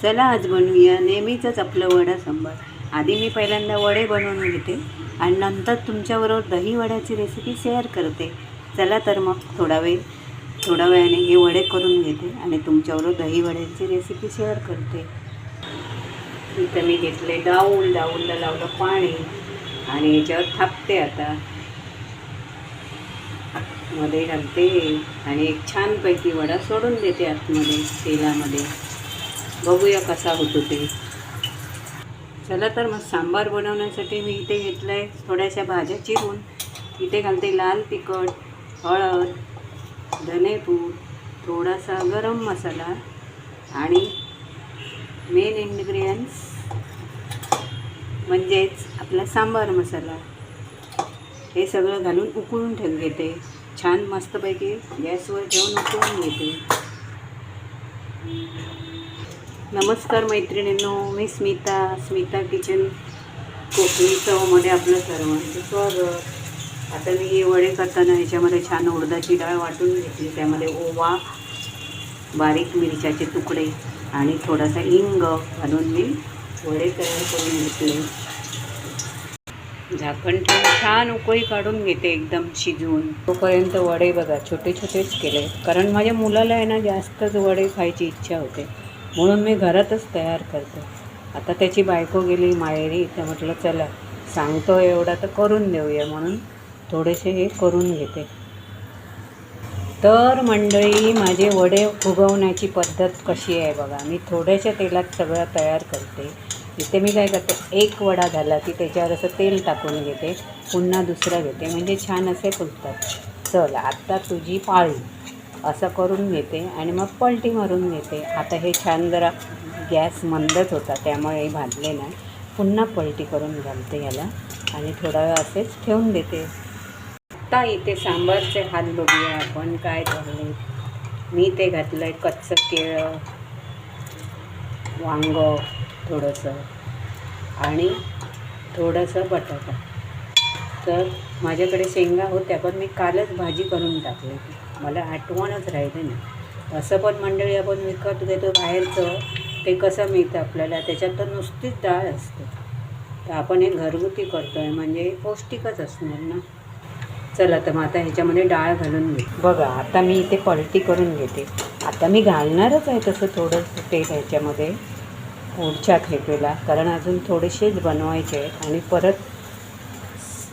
चला आज बनवूया नेहमीचंच आपलं वडा सांबार। आधी मी पहिल्यांदा वडे बनवून घेते आणि नंतर तुमच्याबरोबर दही वड्याची रेसिपी शेअर करते। चला तर मग थोडा वेळाने हे वडे करून घेते आणि तुमच्याबरोबर दही वड्याची रेसिपी शेअर करते। इथं मी घेतले डाऊलला लावलं पाणी आणि याच्यावर थापते। आता मध्ये घालते आणि एक छानपैकी वडा सोडून देते आतमध्ये तेलामध्ये। बघूया कसा होतो ते। चला तर मग सांबार बनवण्यासाठी मी इथे घेतलं आहे थोड्याशा भाज्या चिरून। इथे घालते लाल तिखट, हळद, धनेपूड, थोडासा गरम मसाला आणि मेन इन्ग्रेडियंट्स म्हणजेच आपला सांबार मसाला। हे सगळं घालून उकळून ठेवून घेते। छान मस्तपैकी गॅसवर ठेवून उकळून घेते। नमस्कार मैत्रिणींनो, मी स्मिता किचन कोकणी चवमध्ये आपलं सर्वांचं स्वागत। आता मी हे वडे करताना ह्याच्यामध्ये छान उडदाची डाळ वाटून घेतली। त्यामध्ये ओवा, बारीक मिरच्याचे तुकडे आणि थोडासा हिंग घालून मी वडे तयार करून घेतले। झाकण ठेवून छान उकळी काढून घेते एकदम शिजवून। तोपर्यंत वडे बघा छोटे छोटेच केले, कारण माझ्या मुलाला आहे ना जास्तच वडे खायची इच्छा होते, म्हणून मी घरातच तयार करते। आता त्याची बायको गेली माहेरी, तर म्हटलं चला सांगतो एवढा तर करून देऊया, म्हणून थोडेसे हे करून घेते। तर मंडळी, माझे वडे फुगवण्याची पद्धत कशी आहे बघा। मी थोड्याशा तेलात सगळं तयार करते। इथे मी काय करते, एक वडा झाला की त्याच्यावर असं तेल टाकून घेते, पुन्हा दुसरा घेते, म्हणजे छान असे फुलतात। चल आता तुझी पाळी असं करून घेते आणि मग पलटी मारून घेते। आता हे छान जरा गॅस मंदच होता त्यामुळे हे भाजले नाही। पुन्हा पलटी करून घालते याला आणि थोडा वेळ असेच ठेवून देते। आता इथे सांबारचे हात बघूया आपण काय घालले। मी ते घातलं आहे कच्चं केळं, वांगं थोडंसं आणि थोडंसं बटाटा। तर माझ्याकडे शेंगा होत्या, पण मी कालच भाजी करून टाकली, मला आठवणच राहिले नाही। असं पण मंडळी आपण विकत घेतो बाहेरचं, ते कसं मिळतं आपल्याला, त्याच्यात तर नुसतीच डाळ असते। तर आपण हे घरगुती करतो आहे म्हणजे पौष्टिकच असणार ना। चला तर मग आता ह्याच्यामध्ये डाळ घालून घेते। बघा आता मी इथे पलटी करून घेते। आता मी घालणारच आहे तसं थोडंसं तेल ह्याच्यामध्ये पुढच्या खेपेला, कारण अजून थोडेसेच बनवायचे आहेत आणि परत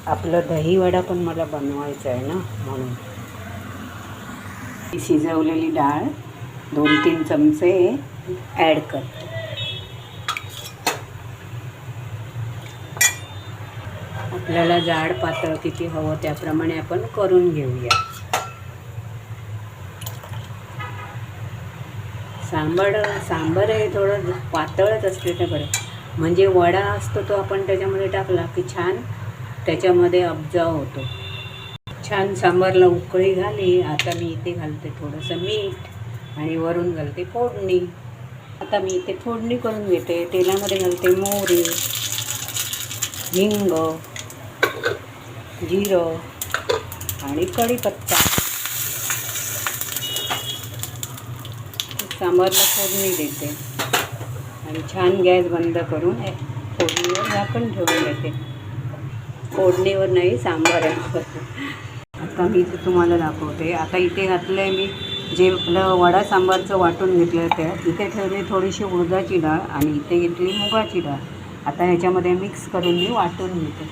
आपलं दही वडा पण मला बनवायचं आहे ना, म्हणून। शिजवलेली डाळ 2-3 चमचे ॲड करते। आपल्याला जाड पातळ किती हवं त्याप्रमाणे आपण करून घेऊया। सांबार हे थोडं पातळच असते तर बरं, म्हणजे वडा असतो तो आपण त्याच्यामध्ये टाकला की छान त्याच्यामध्ये अब्जाव होतो। छान सांबारला उकळी झाली। आता मी इथे घालते थोडंसं मीठ आणि वरून घालते फोडणी। आता मी इथे फोडणी करून घेते। तेलामध्ये घालते मोहरी, हिंग, जिरं आणि कढीपत्ता। सांबारला फोडणी देते आणि छान गॅस बंद करून फोडणीवर झाकण ठेवून देते। फोडणीवर नाही, सांबारावर। आता मी इथे तुम्हाला दाखवते। आता इथे घातलं आहे मी जे आपलं वडा सांबारचं वाटून घेतलं ते इथे ठेवले थोडीशी उडदाची डाळ आणि इथे घेतली मुगाची डाळ। आता ह्याच्यामध्ये मिक्स करून मी वाटून घेते।